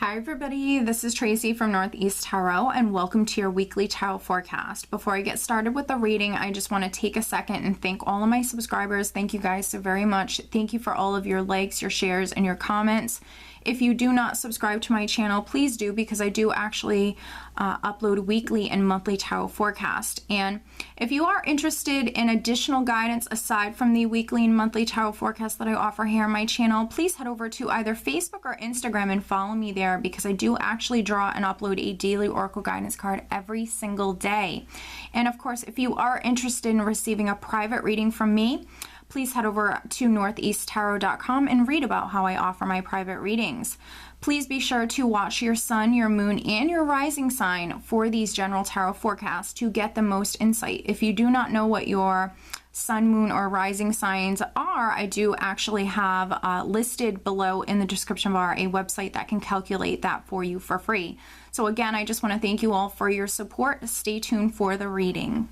Hi everybody, this is Tracy from Northeast Tarot and welcome to your weekly tarot forecast. Before I get started with the reading, I just want to take a second and thank all of my subscribers. Thank you guys so very much. Thank you for all of your likes, your shares, and your comments. If you do not subscribe to my channel, please do, because I do actually upload weekly and monthly tarot forecast. And if you are interested in additional guidance aside from the weekly and monthly tarot forecast that I offer here on my channel, please head over to either Facebook or Instagram and follow me there, because I do actually draw and upload a daily oracle guidance card every single day. And of course, if you are interested in receiving a private reading from me, please head over to northeasttarot.com and read about how I offer my private readings. Please be sure to watch your sun, your moon, and your rising sign for these general tarot forecasts to get the most insight. If you do not know what your sun, moon, or rising signs are, I do actually have listed below in the description bar a website that can calculate that for you for free. So again, I just want to thank you all for your support. Stay tuned for the reading.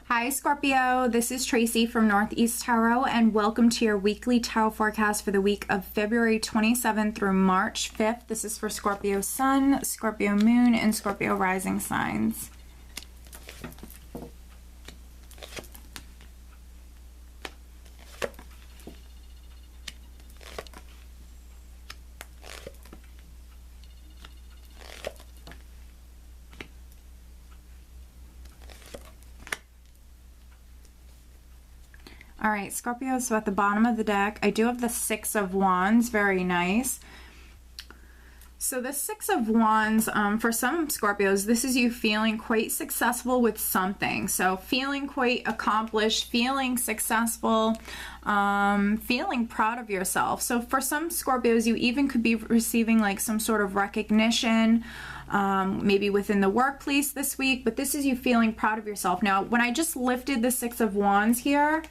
Hi Scorpio, this is Tracy from Northeast Tarot and welcome to your weekly tarot forecast for the week of February 27th through March 5th. This is for Scorpio Sun, Scorpio Moon, and Scorpio Rising signs. All right, Scorpio, so at the bottom of the deck, I do have the Six of Wands. Very nice. So the Six of Wands, for some Scorpios, this is you feeling quite successful with something. So feeling quite accomplished, feeling successful, feeling proud of yourself. So for some Scorpios, you even could be receiving like some sort of recognition, maybe within the workplace this week, but this is you feeling proud of yourself. Now, when I just lifted the Six of Wands here,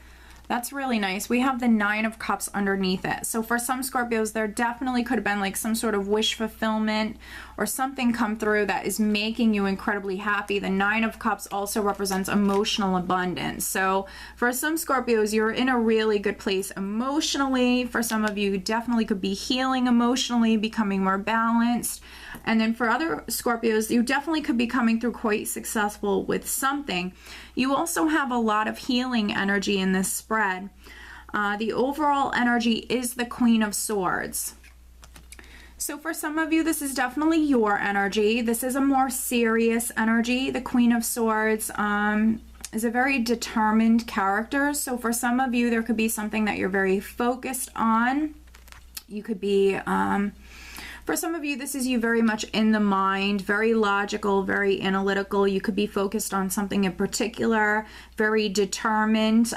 that's really nice. We have the Nine of Cups underneath it. So for some Scorpios, there definitely could have been like some sort of wish fulfillment or something come through that is making you incredibly happy. The Nine of Cups also represents emotional abundance. So for some Scorpios, you're in a really good place emotionally. For some of you, definitely could be healing emotionally, becoming more balanced. And then for other Scorpios, you definitely could be coming through quite successful with something. You also have a lot of healing energy in this spread. The overall energy is the Queen of Swords. So for some of you, this is definitely your energy. This is a more serious energy. The Queen of Swords is a very determined character. So for some of you, there could be something that you're very focused on. You could be... For some of you, this is you very much in the mind, very logical, very analytical. You could be focused on something in particular, very determined.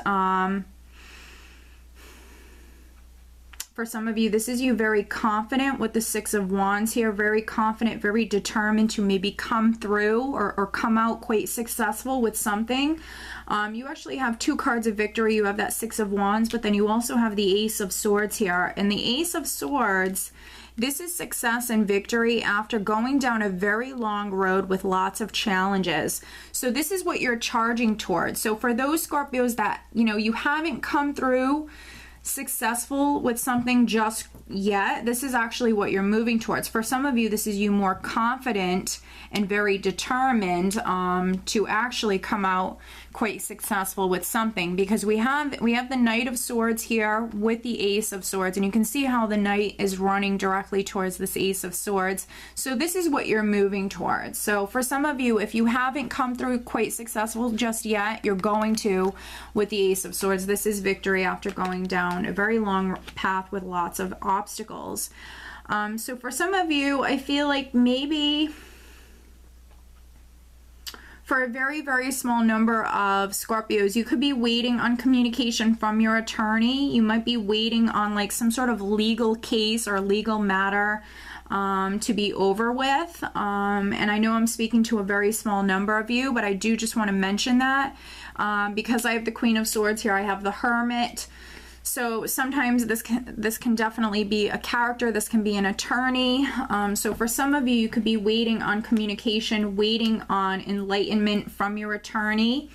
For some of you, this is you very confident with the Six of Wands here, very confident, very determined to maybe come through or come out quite successful with something. You actually have two cards of victory. You have that Six of Wands, but then you also have the Ace of Swords here. And the Ace of Swords, this is success and victory after going down a very long road with lots of challenges. So this is what you're charging towards. So for those Scorpios that, you know, you haven't come through successful with something just yet, this is actually what you're moving towards. For some of you, this is you more confident and very determined to actually come out quite successful with something, because we have the Knight of Swords here with the Ace of Swords, and you can see how the Knight is running directly towards this Ace of Swords. So this is what you're moving towards. So for some of you, if you haven't come through quite successful just yet, you're going to with the Ace of Swords. This is victory after going down a very long path with lots of obstacles. So for some of you, I feel like maybe for a very, very small number of Scorpios, you could be waiting on communication from your attorney. You might be waiting on like some sort of legal case or legal matter to be over with. And I know I'm speaking to a very small number of you, but I do just want to mention that because I have the Queen of Swords here. I have the Hermit. So sometimes this can definitely be a character. This can be an attorney. So for some of you, you could be waiting on communication, waiting on enlightenment from your attorney.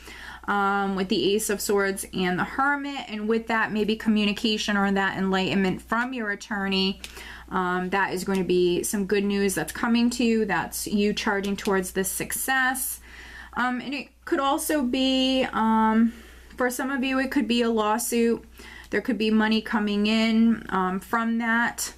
with the Ace of Swords and the Hermit, and with that maybe communication or that enlightenment from your attorney. That is going to be some good news that's coming to you. That's you charging towards this success. And it could also be, for some of you, it could be a lawsuit. There could be money coming in from that.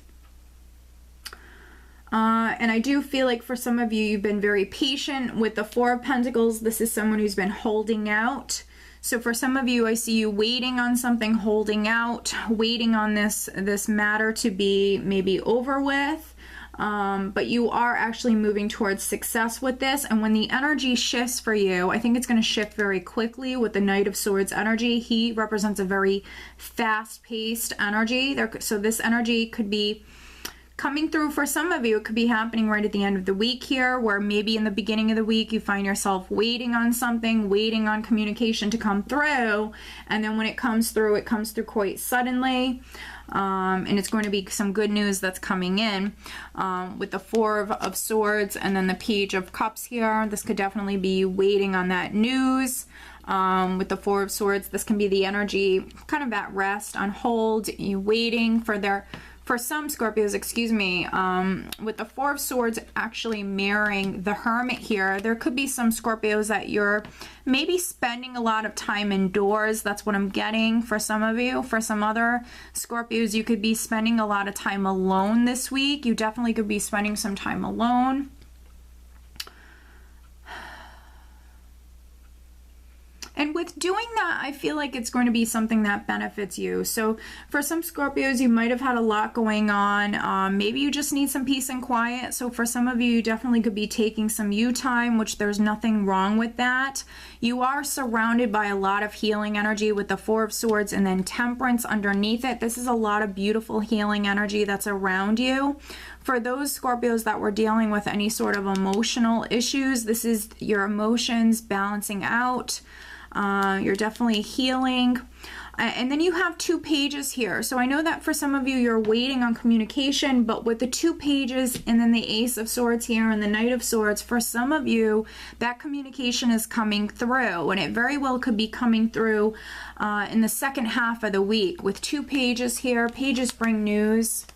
And I do feel like for some of you, you've been very patient with the Four of Pentacles. This is someone who's been holding out. So for some of you, I see you waiting on something, holding out, waiting on this matter to be maybe over with. But you are actually moving towards success with this. And when the energy shifts for you, I think it's going to shift very quickly with the Knight of Swords energy. He represents a very fast-paced energy. So this energy could be coming through for some of you. It could be happening right at the end of the week here, where maybe in the beginning of the week you find yourself waiting on something, waiting on communication to come through, and then when it comes through quite suddenly. And it's going to be some good news that's coming in with the Four of Swords and then the Page of Cups here. This could definitely be waiting on that news. With the Four of Swords, this can be the energy kind of at rest, on hold, you waiting for some Scorpios, excuse me, with the Four of Swords actually mirroring the Hermit here, there could be some Scorpios that you're maybe spending a lot of time indoors. That's what I'm getting for some of you. For some other Scorpios, you could be spending a lot of time alone this week. You definitely could be spending some time alone. And with doing that, I feel like it's going to be something that benefits you. So for some Scorpios, you might have had a lot going on. Maybe you just need some peace and quiet. So for some of you, you definitely could be taking some you time, which there's nothing wrong with that. You are surrounded by a lot of healing energy with the Four of Swords and then Temperance underneath it. This is a lot of beautiful healing energy that's around you. For those Scorpios that were dealing with any sort of emotional issues, this is your emotions balancing out. You're definitely healing. And then you have two pages here. So I know that for some of you, you're waiting on communication, but with the two pages and then the Ace of Swords here and the Knight of Swords, for some of you, that communication is coming through, and it very well could be coming through in the second half of the week. With two pages here, pages bring news.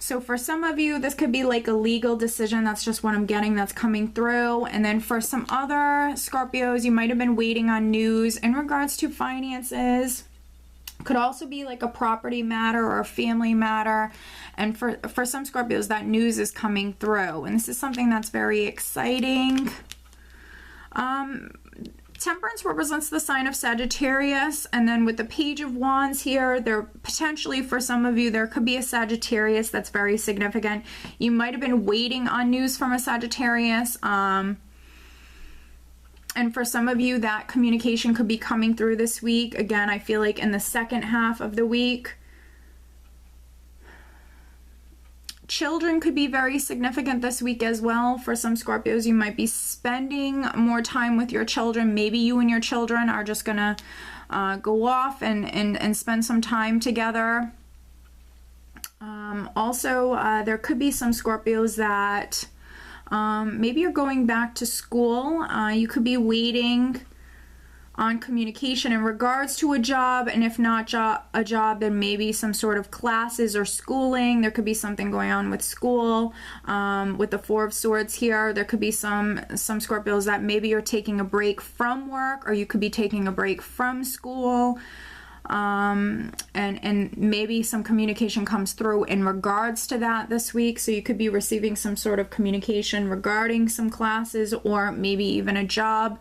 So for some of you, this could be like a legal decision. That's just what I'm getting that's coming through. And then for some other Scorpios, you might have been waiting on news in regards to finances. Could also be like a property matter or a family matter. And for some Scorpios, that news is coming through. And this is something that's very exciting. Temperance represents the sign of Sagittarius, and then with the Page of Wands here, there potentially for some of you, there could be a Sagittarius that's very significant. You might have been waiting on news from a Sagittarius, and for some of you, that communication could be coming through this week. Again, I feel like in the second half of the week. Children could be very significant this week as well. For some Scorpios, you might be spending more time with your children. Maybe you and your children are just gonna go off and spend some time together. Also, there could be some Scorpios that maybe you're going back to school. You could be waiting on communication in regards to a job, and if not a job, then maybe some sort of classes or schooling. There could be something going on with school. With the Four of Swords here, there could be some Scorpios that maybe you're taking a break from work, or you could be taking a break from school. And maybe some communication comes through in regards to that this week. So you could be receiving some sort of communication regarding some classes or maybe even a job.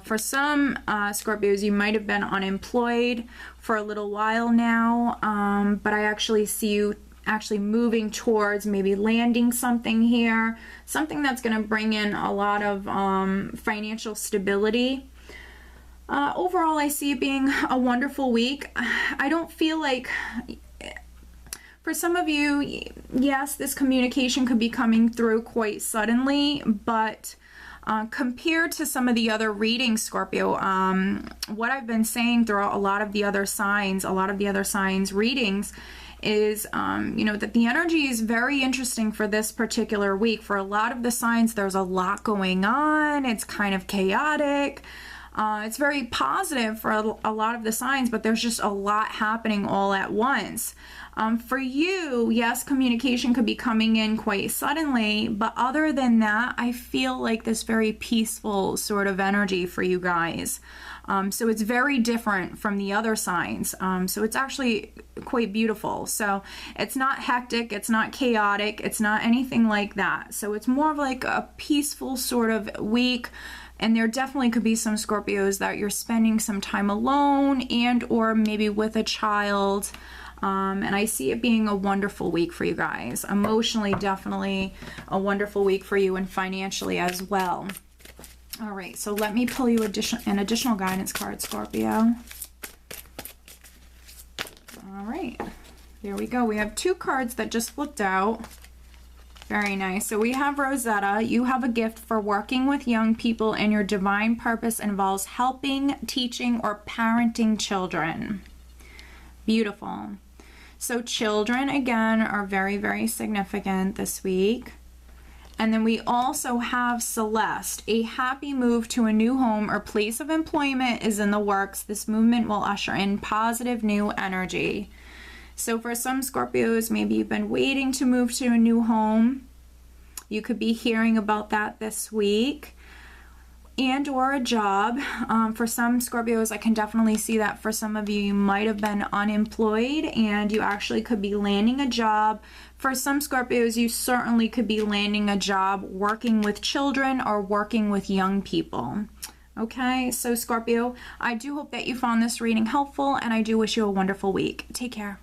For some Scorpios, you might have been unemployed for a little while now, but I actually see you actually moving towards maybe landing something here, something that's going to bring in a lot of financial stability. Overall, I see it being a wonderful week. I don't feel like, for some of you, yes, this communication could be coming through quite suddenly, but compared to some of the other readings, Scorpio, what I've been saying throughout a lot of the other signs readings is, you know, that the energy is very interesting for this particular week. For a lot of the signs, there's a lot going on. It's kind of chaotic. It's very positive for a lot of the signs, but there's just a lot happening all at once. For you, yes, communication could be coming in quite suddenly, but other than that, I feel like this very peaceful sort of energy for you guys. So it's very different from the other signs. So it's actually quite beautiful. So it's not hectic, it's not chaotic, it's not anything like that. So it's more of like a peaceful sort of week. And there definitely could be some Scorpios that you're spending some time alone and or maybe with a child. And I see it being a wonderful week for you guys. Emotionally, definitely a wonderful week for you, and financially as well. All right, so let me pull you an additional guidance card, Scorpio. All right, there we go. We have 2 cards that just flipped out. Very nice. So we have Rosetta. You have a gift for working with young people, and your divine purpose involves helping, teaching, or parenting children. Beautiful. So children, again, are very, very significant this week. And then we also have Celeste. A happy move to a new home or place of employment is in the works. This movement will usher in positive new energy. So for some Scorpios, maybe you've been waiting to move to a new home. You could be hearing about that this week. And or a job. For some Scorpios, I can definitely see that for some of you, you might have been unemployed and you actually could be landing a job. For some Scorpios, you certainly could be landing a job working with children or working with young people. Okay, so Scorpio, I do hope that you found this reading helpful, and I do wish you a wonderful week. Take care.